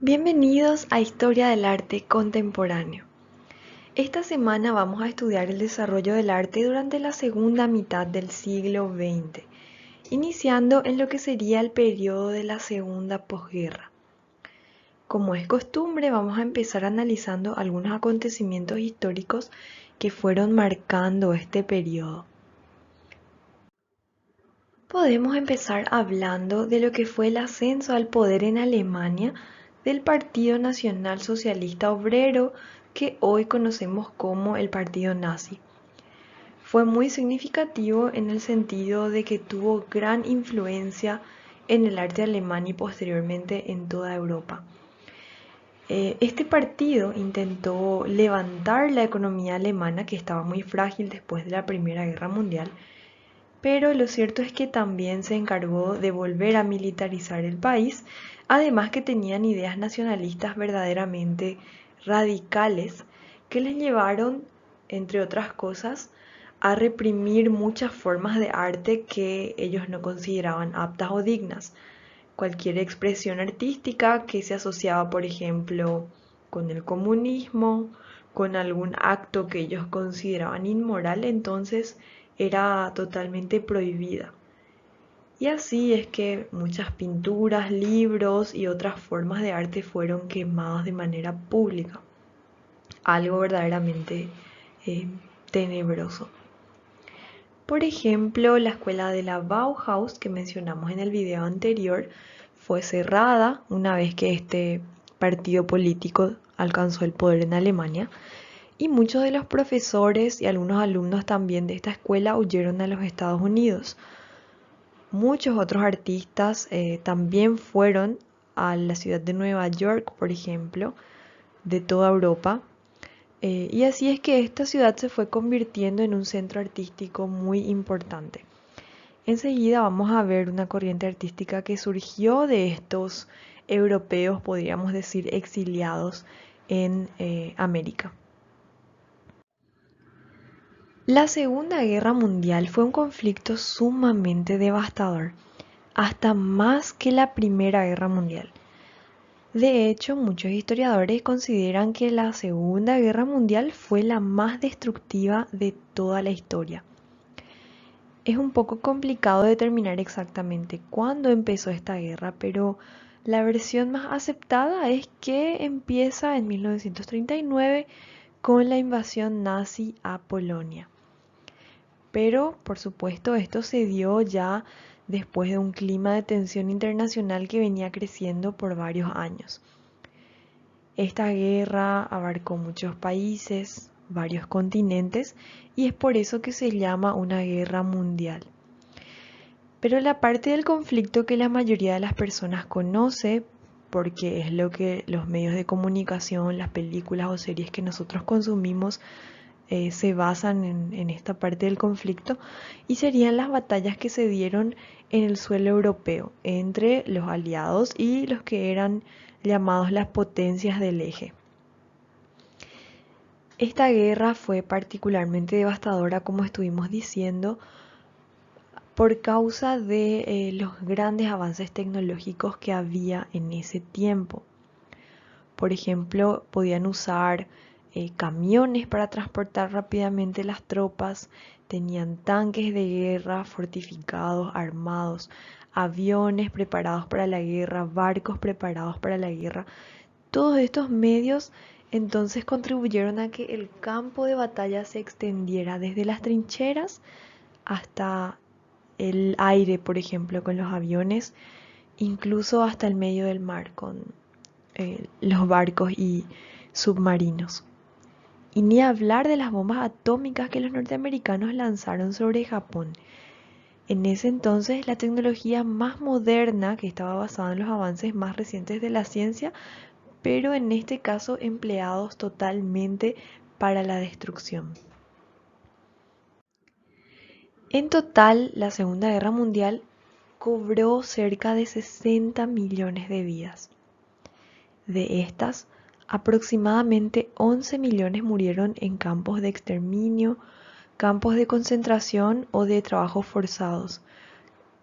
Bienvenidos a Historia del Arte Contemporáneo. Esta semana vamos a estudiar el desarrollo del arte durante la segunda mitad del siglo XX, iniciando en lo que sería el periodo de la segunda posguerra. Como es costumbre, vamos a empezar analizando algunos acontecimientos históricos que fueron marcando este periodo. Podemos empezar hablando de lo que fue el ascenso al poder en Alemania del Partido Nacional Socialista Obrero, que hoy conocemos como el Partido Nazi. Fue muy significativo en el sentido de que tuvo gran influencia en el arte alemán y posteriormente en toda Europa. Este partido intentó levantar la economía alemana, que estaba muy frágil después de la Primera Guerra Mundial, pero lo cierto es que también se encargó de volver a militarizar el país, además que tenían ideas nacionalistas verdaderamente radicales que les llevaron, entre otras cosas, a reprimir muchas formas de arte que ellos no consideraban aptas o dignas. Cualquier expresión artística que se asociaba, por ejemplo, con el comunismo, con algún acto que ellos consideraban inmoral, entonces era totalmente prohibida. Y así es que muchas pinturas, libros y otras formas de arte fueron quemados de manera pública. Algo verdaderamente eh, tenebroso. Por ejemplo, la escuela de la Bauhaus que mencionamos en el video anterior fue cerrada una vez que este partido político alcanzó el poder en Alemania y muchos de los profesores y algunos alumnos también de esta escuela huyeron a los Estados Unidos. Muchos otros artistas también fueron a la ciudad de Nueva York, por ejemplo, de toda Europa. Y así es que esta ciudad se fue convirtiendo en un centro artístico muy importante. Enseguida vamos a ver una corriente artística que surgió de estos europeos, podríamos decir, exiliados en América. La Segunda Guerra Mundial fue un conflicto sumamente devastador, hasta más que la Primera Guerra Mundial. De hecho, muchos historiadores consideran que la Segunda Guerra Mundial fue la más destructiva de toda la historia. Es un poco complicado determinar exactamente cuándo empezó esta guerra, pero la versión más aceptada es que empieza en 1939 con la invasión nazi a Polonia. Pero, por supuesto, esto se dio ya después de un clima de tensión internacional que venía creciendo por varios años. Esta guerra abarcó muchos países, varios continentes, y es por eso que se llama una guerra mundial. Pero la parte del conflicto que la mayoría de las personas conoce, porque es lo que los medios de comunicación, las películas o series que nosotros consumimos se basan en esta parte del conflicto, y serían las batallas que se dieron en el suelo europeo entre los aliados y los que eran llamados las potencias del eje. Esta guerra fue particularmente devastadora, como estuvimos diciendo, por causa de los grandes avances tecnológicos que había en ese tiempo. Por ejemplo, podían usar camiones para transportar rápidamente las tropas, tenían tanques de guerra fortificados, armados, aviones preparados para la guerra, barcos preparados para la guerra. Todos estos medios entonces contribuyeron a que el campo de batalla se extendiera desde las trincheras hasta el aire, por ejemplo, con los aviones, incluso hasta el medio del mar con los barcos y submarinos. Y ni hablar de las bombas atómicas que los norteamericanos lanzaron sobre Japón. En ese entonces, la tecnología más moderna, que estaba basada en los avances más recientes de la ciencia, pero en este caso empleados totalmente para la destrucción. En total, la Segunda Guerra Mundial cobró cerca de 60 millones de vidas. De estas, aproximadamente 11 millones murieron en campos de exterminio, campos de concentración o de trabajos forzados,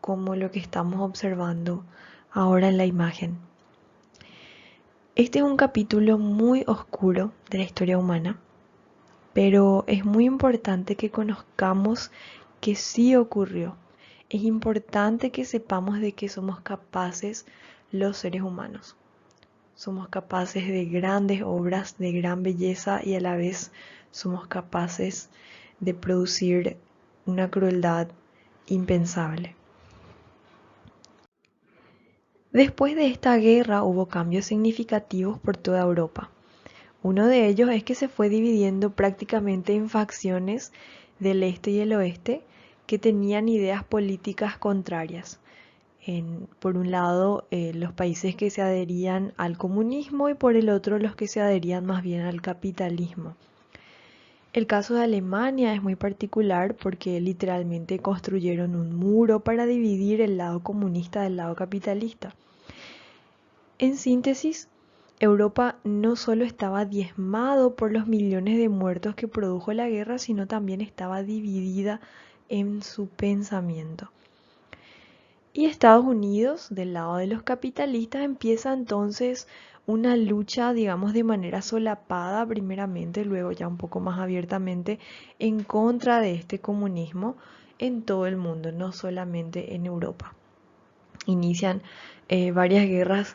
como lo que estamos observando ahora en la imagen. Este es un capítulo muy oscuro de la historia humana, pero es muy importante que conozcamos que sí ocurrió. Es importante que sepamos de que somos capaces los seres humanos. Somos capaces de grandes obras, de gran belleza y a la vez somos capaces de producir una crueldad impensable. Después de esta guerra hubo cambios significativos por toda Europa. Uno de ellos es que se fue dividiendo prácticamente en facciones del este y el oeste que tenían ideas políticas contrarias. Por un lado, los países que se adherían al comunismo y por el otro los que se adherían más bien al capitalismo. El caso de Alemania es muy particular porque literalmente construyeron un muro para dividir el lado comunista del lado capitalista. En síntesis, Europa no solo estaba diezmado por los millones de muertos que produjo la guerra, sino también estaba dividida en su pensamiento. Y Estados Unidos, del lado de los capitalistas, empieza entonces una lucha, digamos, de manera solapada, primeramente, luego ya un poco más abiertamente, en contra de este comunismo en todo el mundo, no solamente en Europa. Inician varias guerras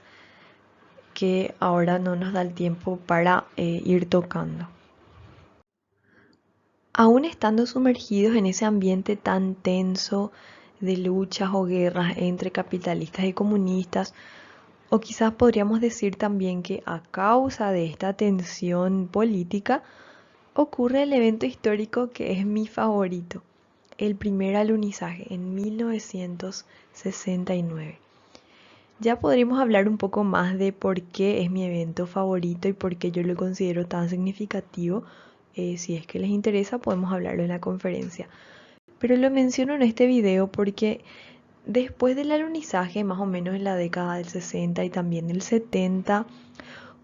que ahora no nos da el tiempo para ir tocando. Aún estando sumergidos en ese ambiente tan tenso de luchas o guerras entre capitalistas y comunistas, o quizás podríamos decir también que a causa de esta tensión política ocurre el evento histórico que es mi favorito, el primer alunizaje en 1969. Ya podríamos hablar un poco más de por qué es mi evento favorito y por qué yo lo considero tan significativo. Si es que les interesa, podemos hablarlo en la conferencia. Pero lo menciono en este video porque después del alunizaje, más o menos en la década del 60 y también del 70,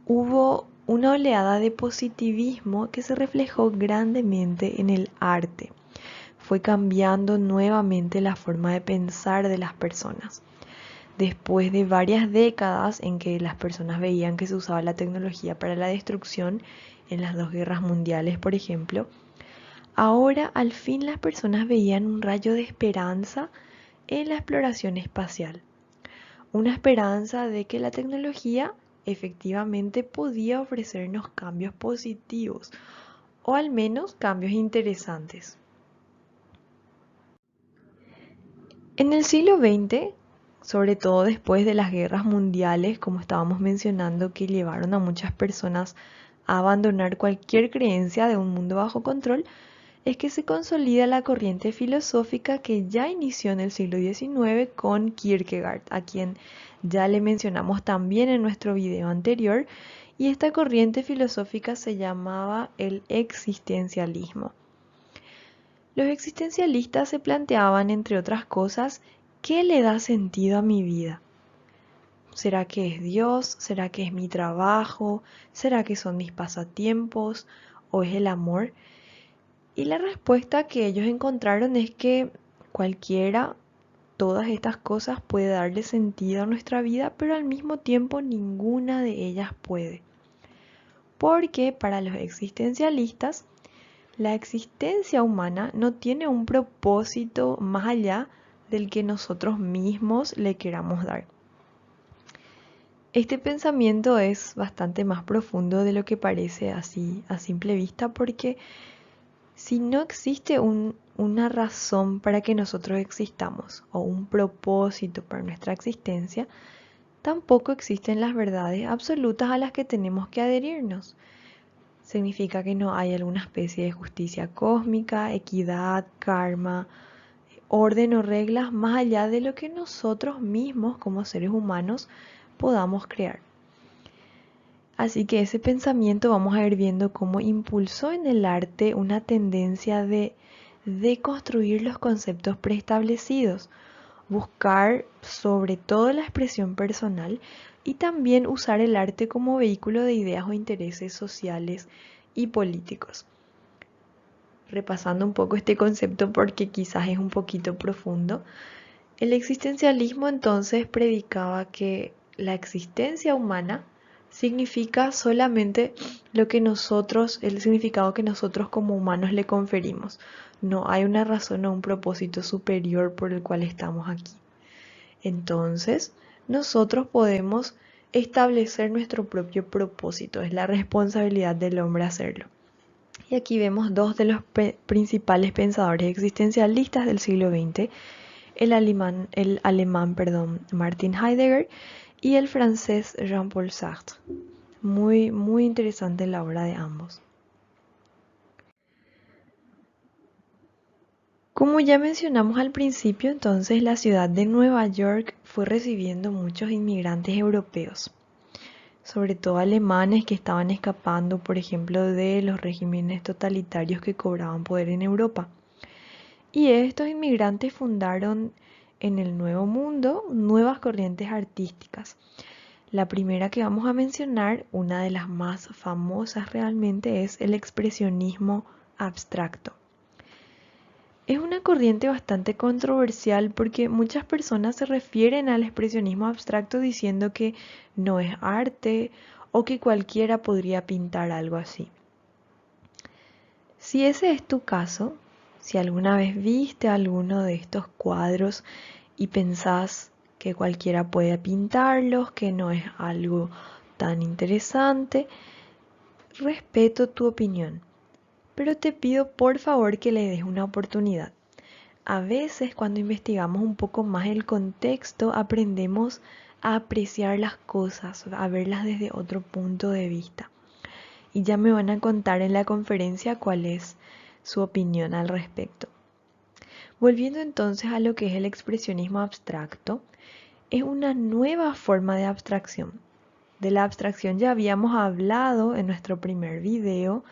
hubo una oleada de positivismo que se reflejó grandemente en el arte. Fue cambiando nuevamente la forma de pensar de las personas. Después de varias décadas en que las personas veían que se usaba la tecnología para la destrucción, en las dos guerras mundiales, por ejemplo, ahora al fin las personas veían un rayo de esperanza en la exploración espacial. Una esperanza de que la tecnología efectivamente podía ofrecernos cambios positivos, o al menos cambios interesantes. En el siglo XX, sobre todo después de las guerras mundiales, como estábamos mencionando, que llevaron a muchas personas a abandonar cualquier creencia de un mundo bajo control, es que se consolida la corriente filosófica que ya inició en el siglo XIX con Kierkegaard, a quien ya le mencionamos también en nuestro video anterior, y esta corriente filosófica se llamaba el existencialismo. Los existencialistas se planteaban, entre otras cosas, ¿qué le da sentido a mi vida? ¿Será que es Dios? ¿Será que es mi trabajo? ¿Será que son mis pasatiempos? ¿O es el amor? Y la respuesta que ellos encontraron es que cualquiera, todas estas cosas puede darle sentido a nuestra vida, pero al mismo tiempo ninguna de ellas puede. Porque para los existencialistas, la existencia humana no tiene un propósito más allá del que nosotros mismos le queramos dar. Este pensamiento es bastante más profundo de lo que parece así a simple vista, porque si no existe una razón para que nosotros existamos o un propósito para nuestra existencia, tampoco existen las verdades absolutas a las que tenemos que adherirnos. Significa que no hay alguna especie de justicia cósmica, equidad, karma, orden o reglas más allá de lo que nosotros mismos como seres humanos podamos crear. Así que ese pensamiento vamos a ir viendo cómo impulsó en el arte una tendencia de deconstruir los conceptos preestablecidos, buscar sobre todo la expresión personal y también usar el arte como vehículo de ideas o intereses sociales y políticos. Repasando un poco este concepto porque quizás es un poquito profundo, el existencialismo entonces predicaba que la existencia humana significa solamente lo que nosotros, el significado que nosotros como humanos le conferimos. No hay una razón o un propósito superior por el cual estamos aquí. Entonces, nosotros podemos establecer nuestro propio propósito. Es la responsabilidad del hombre hacerlo. Y aquí vemos dos de los principales pensadores existencialistas del siglo XX, el alemán, Martin Heidegger y el francés Jean-Paul Sartre. Muy interesante la obra de ambos. Como ya mencionamos al principio, entonces la ciudad de Nueva York fue recibiendo muchos inmigrantes europeos, sobre todo alemanes que estaban escapando, por ejemplo, de los regímenes totalitarios que cobraban poder en Europa. Y estos inmigrantes fundaron en el Nuevo Mundo nuevas corrientes artísticas. La primera que vamos a mencionar, una de las más famosas realmente, es el expresionismo abstracto. Es una corriente bastante controversial porque muchas personas se refieren al expresionismo abstracto diciendo que no es arte o que cualquiera podría pintar algo así. Si ese es tu caso, si alguna vez viste alguno de estos cuadros y pensás que cualquiera puede pintarlos, que no es algo tan interesante, respeto tu opinión, pero te pido por favor que le des una oportunidad. A veces cuando investigamos un poco más el contexto, aprendemos a apreciar las cosas, a verlas desde otro punto de vista. Y ya me van a contar en la conferencia cuál es su opinión al respecto. Volviendo entonces a lo que es el expresionismo abstracto, es una nueva forma de abstracción. De la abstracción ya habíamos hablado en nuestro primer video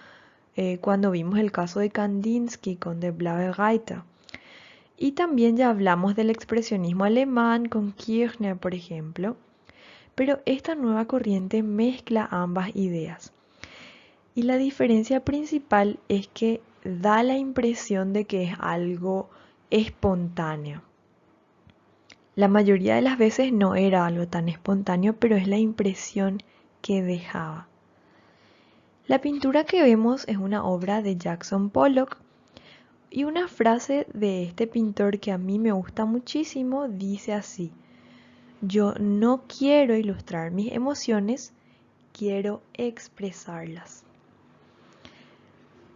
cuando vimos el caso de Kandinsky con De Blaue Reiter. Y también ya hablamos del expresionismo alemán con Kirchner, por ejemplo. Pero esta nueva corriente mezcla ambas ideas. Y la diferencia principal es que da la impresión de que es algo espontáneo. La mayoría de las veces no era algo tan espontáneo, pero es la impresión que dejaba. La pintura que vemos es una obra de Jackson Pollock y una frase de este pintor que a mí me gusta muchísimo dice así: yo no quiero ilustrar mis emociones, quiero expresarlas.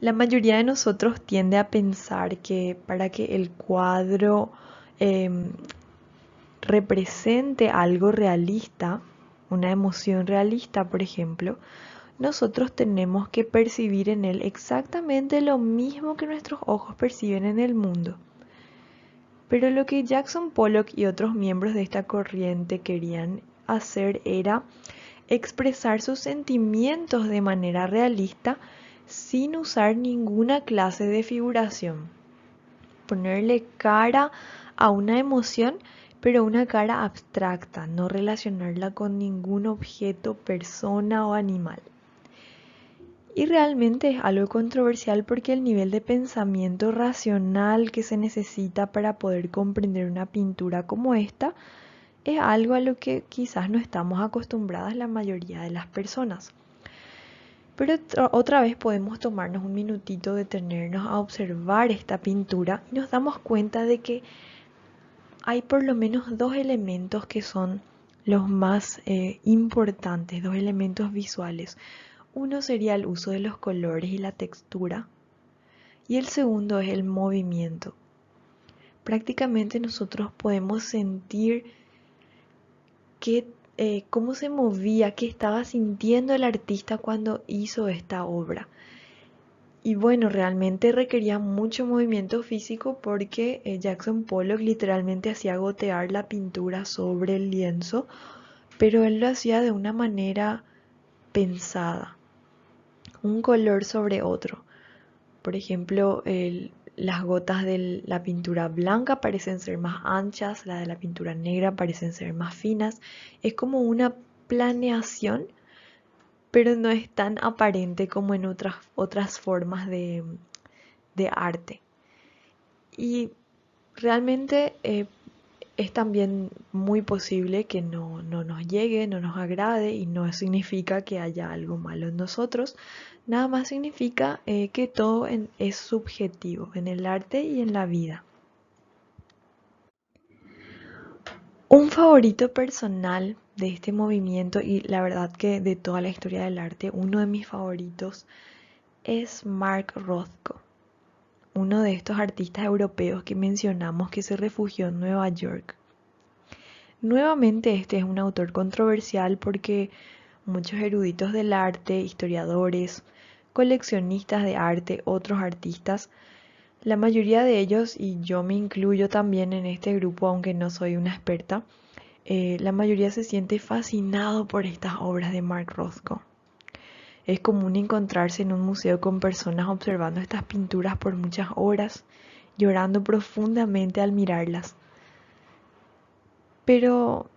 La mayoría de nosotros tiende a pensar que para que el cuadro represente algo realista, una emoción realista, por ejemplo, nosotros tenemos que percibir en él exactamente lo mismo que nuestros ojos perciben en el mundo. Pero lo que Jackson Pollock y otros miembros de esta corriente querían hacer era expresar sus sentimientos de manera realista sin usar ninguna clase de figuración. Ponerle cara a una emoción, pero una cara abstracta, no relacionarla con ningún objeto, persona o animal. Y realmente es algo controversial porque el nivel de pensamiento racional que se necesita para poder comprender una pintura como esta es algo a lo que quizás no estamos acostumbradas la mayoría de las personas. Pero otra vez podemos tomarnos un minutito, detenernos a observar esta pintura y nos damos cuenta de que hay por lo menos dos elementos que son los más importantes, dos elementos visuales. Uno sería el uso de los colores y la textura y el segundo es el movimiento. Prácticamente nosotros podemos sentir cómo se movía, qué estaba sintiendo el artista cuando hizo esta obra. Y bueno, realmente requería mucho movimiento físico porque Jackson Pollock literalmente hacía gotear la pintura sobre el lienzo, pero él lo hacía de una manera pensada, un color sobre otro. Por ejemplo, las gotas de la pintura blanca parecen ser más anchas, la de la pintura negra parecen ser más finas. Es como una planeación, pero no es tan aparente como en otras formas de arte. Y realmente Es también muy posible que no nos llegue, no nos agrade y no significa que haya algo malo en nosotros. Nada más significa que todo es subjetivo en el arte y en la vida. Un favorito personal de este movimiento y la verdad que de toda la historia del arte, uno de mis favoritos es Mark Rothko, uno de estos artistas europeos que mencionamos que se refugió en Nueva York. Nuevamente este es un autor controversial porque muchos eruditos del arte, historiadores, coleccionistas de arte, otros artistas, la mayoría de ellos, y yo me incluyo también en este grupo aunque no soy una experta, la mayoría se siente fascinado por estas obras de Mark Rothko. Es común encontrarse en un museo con personas observando estas pinturas por muchas horas, llorando profundamente al mirarlas. Pero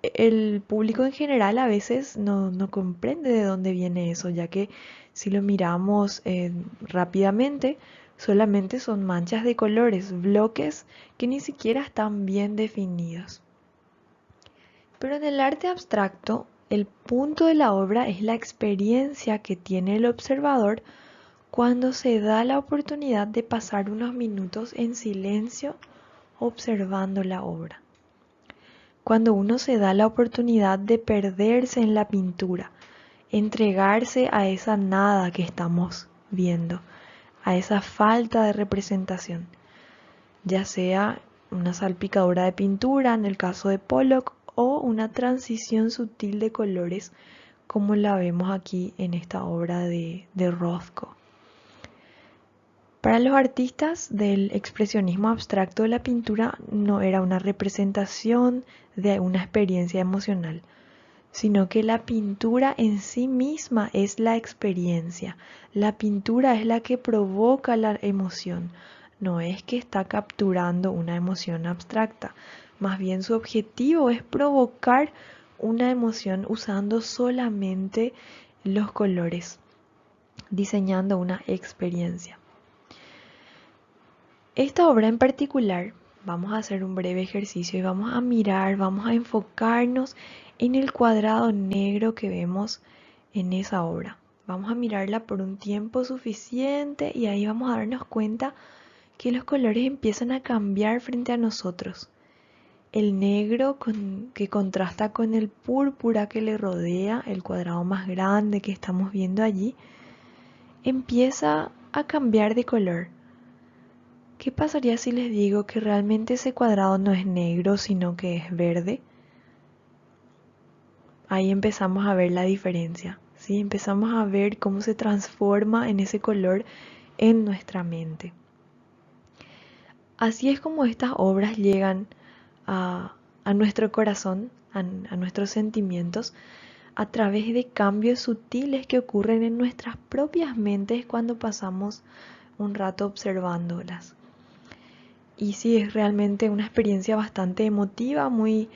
el público en general a veces no comprende de dónde viene eso, ya que si lo miramos rápidamente, solamente son manchas de colores, bloques que ni siquiera están bien definidos. Pero en el arte abstracto, el punto de la obra es la experiencia que tiene el observador cuando se da la oportunidad de pasar unos minutos en silencio observando la obra. Cuando uno se da la oportunidad de perderse en la pintura, entregarse a esa nada que estamos viendo, a esa falta de representación, ya sea una salpicadura de pintura en el caso de Pollock o una transición sutil de colores como la vemos aquí en esta obra de Rothko. Para los artistas del expresionismo abstracto, la pintura no era una representación de una experiencia emocional, sino que la pintura en sí misma es la experiencia. La pintura es la que provoca la emoción, no es que está capturando una emoción abstracta. Más bien su objetivo es provocar una emoción usando solamente los colores, diseñando una experiencia. Esta obra en particular, vamos a hacer un breve ejercicio y vamos a mirar, vamos a enfocarnos en el cuadrado negro que vemos en esa obra. Vamos a mirarla por un tiempo suficiente y ahí vamos a darnos cuenta que los colores empiezan a cambiar frente a nosotros. El negro que contrasta con el púrpura que le rodea, el cuadrado más grande que estamos viendo allí, empieza a cambiar de color. ¿Qué pasaría si les digo que realmente ese cuadrado no es negro, sino que es verde? Ahí empezamos a ver la diferencia, ¿sí? Empezamos a ver cómo se transforma en ese color en nuestra mente. Así es como estas obras llegan a nuestro corazón, a nuestros sentimientos, a través de cambios sutiles que ocurren en nuestras propias mentes cuando pasamos un rato observándolas. Y sí, es realmente una experiencia bastante emotiva, muy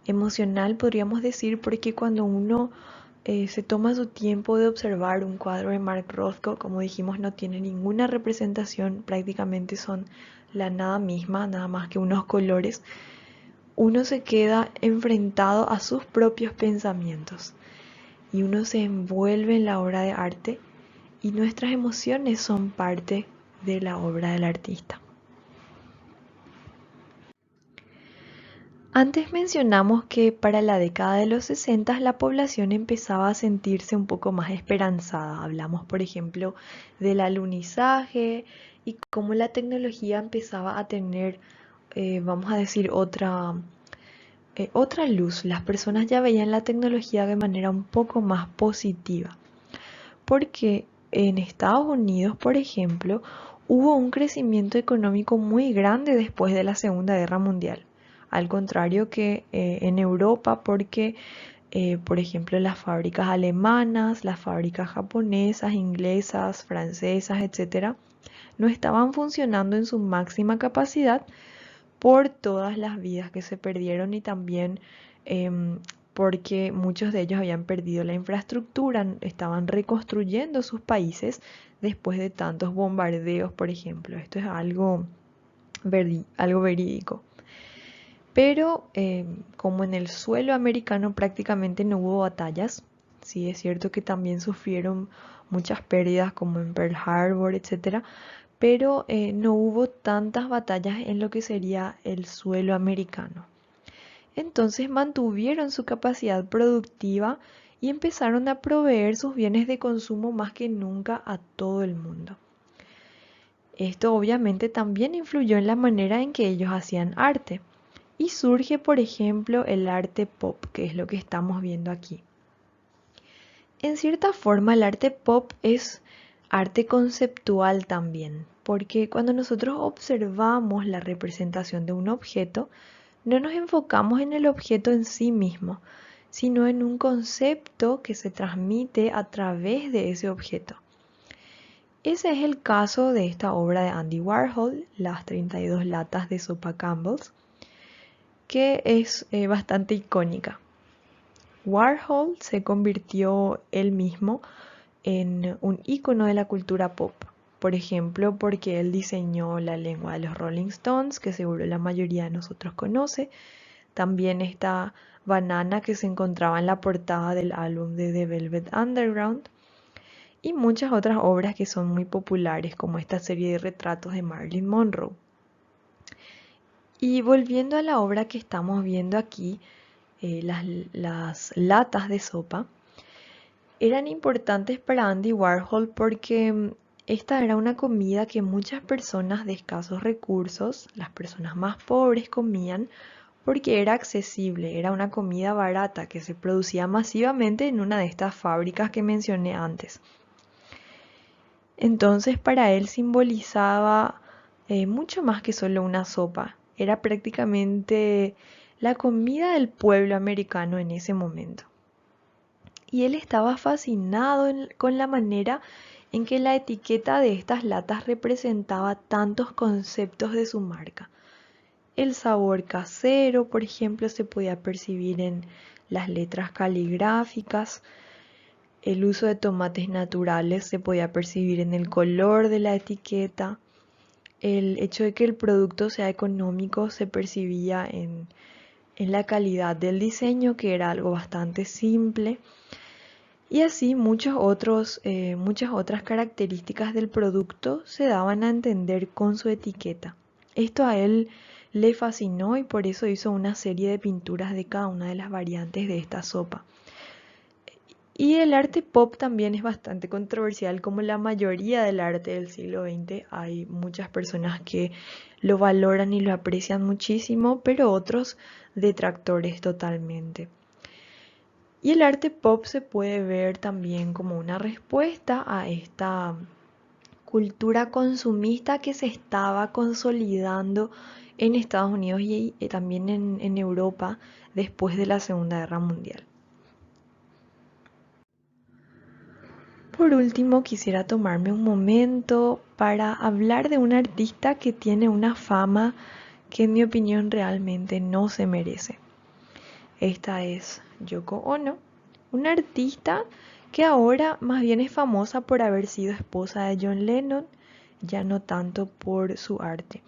emocional, podríamos decir, porque cuando uno se toma su tiempo de observar un cuadro de Mark Rothko, como dijimos, no tiene ninguna representación, prácticamente son la nada misma, nada más que unos colores, uno se queda enfrentado a sus propios pensamientos y uno se envuelve en la obra de arte y nuestras emociones son parte de la obra del artista. Antes mencionamos que para la década de los 60 la población empezaba a sentirse un poco más esperanzada. Hablamos, por ejemplo, del alunizaje y cómo la tecnología empezaba a tener, vamos a decir, otra luz. Las personas ya veían la tecnología de manera un poco más positiva. Porque en Estados Unidos, por ejemplo, hubo un crecimiento económico muy grande después de la Segunda Guerra Mundial. Al contrario que en Europa, porque, por ejemplo, las fábricas alemanas, las fábricas japonesas, inglesas, francesas, etcétera, no estaban funcionando en su máxima capacidad por todas las vidas que se perdieron y también porque muchos de ellos habían perdido la infraestructura, estaban reconstruyendo sus países después de tantos bombardeos, por ejemplo. Esto es algo verídico. Pero como en el suelo americano prácticamente no hubo batallas, sí es cierto que también sufrieron muchas pérdidas como en Pearl Harbor, etcétera, pero no hubo tantas batallas en lo que sería el suelo americano. Entonces mantuvieron su capacidad productiva y empezaron a proveer sus bienes de consumo más que nunca a todo el mundo. Esto obviamente también influyó en la manera en que ellos hacían arte. Y surge, por ejemplo, el arte pop, que es lo que estamos viendo aquí. En cierta forma, el arte pop es arte conceptual también, porque cuando nosotros observamos la representación de un objeto, no nos enfocamos en el objeto en sí mismo, sino en un concepto que se transmite a través de ese objeto. Ese es el caso de esta obra de Andy Warhol, Las 32 latas de sopa Campbell's, que es bastante icónica. Warhol se convirtió él mismo en un ícono de la cultura pop. Por ejemplo, porque él diseñó la lengua de los Rolling Stones, que seguro la mayoría de nosotros conoce. También esta banana que se encontraba en la portada del álbum de The Velvet Underground. Y muchas otras obras que son muy populares, como esta serie de retratos de Marilyn Monroe. Y volviendo a la obra que estamos viendo aquí, las latas de sopa, eran importantes para Andy Warhol porque esta era una comida que muchas personas de escasos recursos, las personas más pobres, comían porque era accesible, era una comida barata que se producía masivamente en una de estas fábricas que mencioné antes. Entonces para él simbolizaba mucho más que solo una sopa, era prácticamente la comida del pueblo americano en ese momento. Y él estaba fascinado con la manera en que la etiqueta de estas latas representaba tantos conceptos de su marca. El sabor casero, por ejemplo, se podía percibir en las letras caligráficas. El uso de tomates naturales se podía percibir en el color de la etiqueta. El hecho de que el producto sea económico se percibía en la calidad del diseño, que era algo bastante simple. Y así muchas otras características del producto se daban a entender con su etiqueta. Esto a él le fascinó y por eso hizo una serie de pinturas de cada una de las variantes de esta sopa. Y el arte pop también es bastante controversial, como la mayoría del arte del siglo XX. Hay muchas personas que lo valoran y lo aprecian muchísimo, pero otros detractores totalmente. Y el arte pop se puede ver también como una respuesta a esta cultura consumista que se estaba consolidando en Estados Unidos y también en Europa después de la Segunda Guerra Mundial. Por último, quisiera tomarme un momento para hablar de un artista que tiene una fama que en mi opinión realmente no se merece. Esta es Yoko Ono, una artista que ahora más bien es famosa por haber sido esposa de John Lennon, ya no tanto por su arte.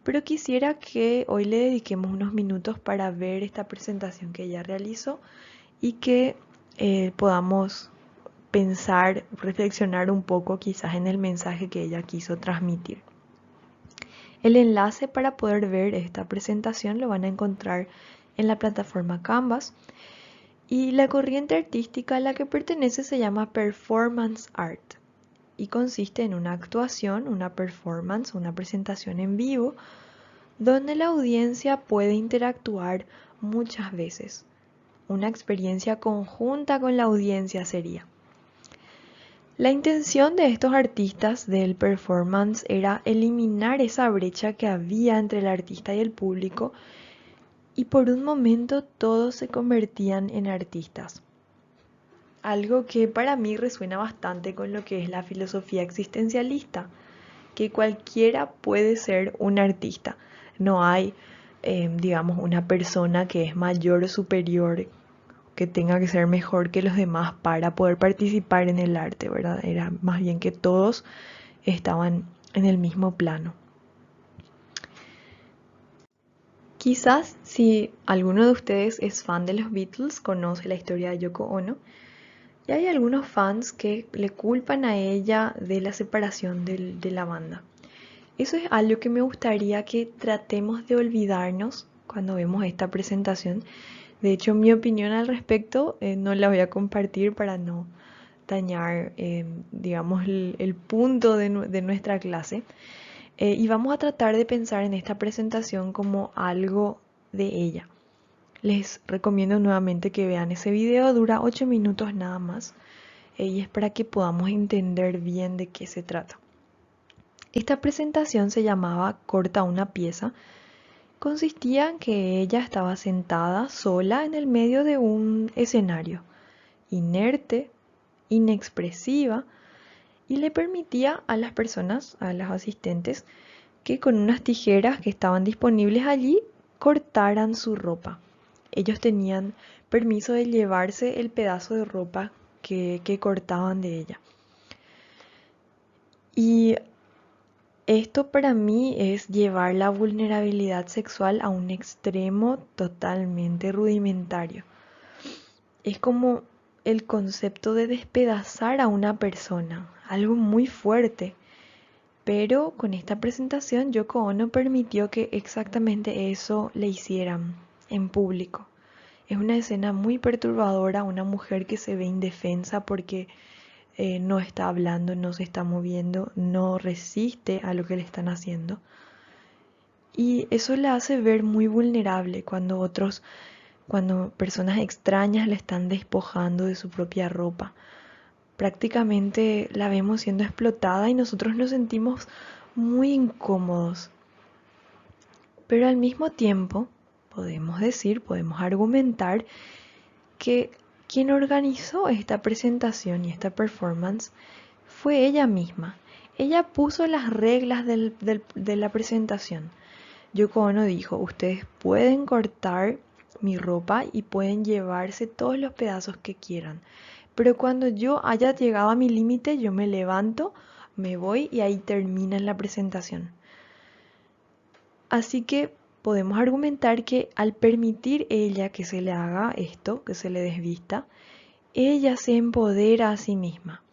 Pero quisiera que hoy le dediquemos unos minutos para ver esta presentación que ella realizó y que podamos pensar, reflexionar un poco quizás en el mensaje que ella quiso transmitir. El enlace para poder ver esta presentación lo van a encontrar en la plataforma Canvas. Y la corriente artística a la que pertenece se llama Performance Art y consiste en una actuación, una performance, una presentación en vivo, donde la audiencia puede interactuar muchas veces. Una experiencia conjunta con la audiencia sería. La intención de estos artistas del performance era eliminar esa brecha que había entre el artista y el público y por un momento todos se convertían en artistas. Algo que para mí resuena bastante con lo que es la filosofía existencialista, que cualquiera puede ser un artista. No hay, digamos, una persona que es mayor o superior, que tenga que ser mejor que los demás para poder participar en el arte, ¿verdad? Era más bien que todos estaban en el mismo plano. Quizás si alguno de ustedes es fan de los Beatles, conoce la historia de Yoko Ono, y hay algunos fans que le culpan a ella de la separación de la banda. Eso es algo que me gustaría que tratemos de olvidarnos cuando vemos esta presentación. De hecho, mi opinión al respecto no la voy a compartir para no dañar, digamos, el punto de nuestra clase. Y vamos a tratar de pensar en esta presentación como algo de ella. Les recomiendo nuevamente que vean ese video, dura 8 minutos nada más, y es para que podamos entender bien de qué se trata. Esta presentación se llamaba Corta una pieza. Consistía en que ella estaba sentada sola en el medio de un escenario, inerte, inexpresiva, y le permitía a las personas, a las asistentes, que con unas tijeras que estaban disponibles allí cortaran su ropa. Ellos tenían permiso de llevarse el pedazo de ropa que cortaban de ella. Y esto para mí es llevar la vulnerabilidad sexual a un extremo totalmente rudimentario. Es como el concepto de despedazar a una persona, algo muy fuerte. Pero con esta presentación Yoko Ono permitió que exactamente eso le hicieran en público. Es una escena muy perturbadora, una mujer que se ve indefensa porque no está hablando, no se está moviendo, no resiste a lo que le están haciendo. Y eso la hace ver muy vulnerable cuando personas extrañas le están despojando de su propia ropa. Prácticamente la vemos siendo explotada y nosotros nos sentimos muy incómodos. Pero al mismo tiempo, podemos argumentar que quien organizó esta presentación y esta performance fue ella misma. Ella puso las reglas de la presentación. Yoko Ono dijo, ustedes pueden cortar mi ropa y pueden llevarse todos los pedazos que quieran. Pero cuando yo haya llegado a mi límite, yo me levanto, me voy y ahí termina la presentación. Así que podemos argumentar que al permitir ella que se le haga esto, que se le desvista, ella se empodera a sí misma.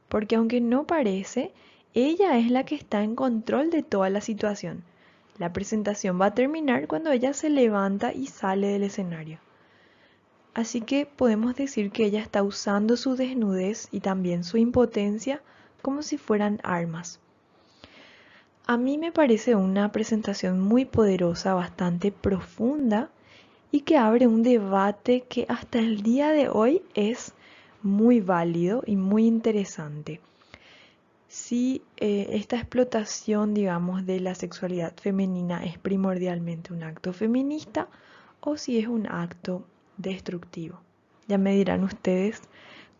Porque aunque no parece, ella es la que está en control de toda la situación. La presentación va a terminar cuando ella se levanta y sale del escenario. Así que podemos decir que ella está usando su desnudez y también su impotencia como si fueran armas. A mí me parece una presentación muy poderosa, bastante profunda y que abre un debate que hasta el día de hoy es muy válido y muy interesante. Si esta explotación, digamos, de la sexualidad femenina es primordialmente un acto feminista o si es un acto destructivo. Ya me dirán ustedes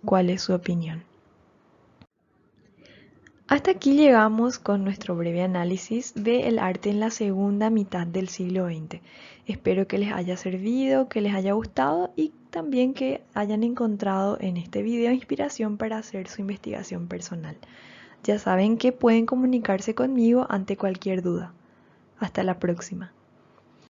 cuál es su opinión. Hasta aquí llegamos con nuestro breve análisis del arte en la segunda mitad del siglo XX. Espero que les haya servido, que les haya gustado y también que hayan encontrado en este video inspiración para hacer su investigación personal. Ya saben que pueden comunicarse conmigo ante cualquier duda. Hasta la próxima.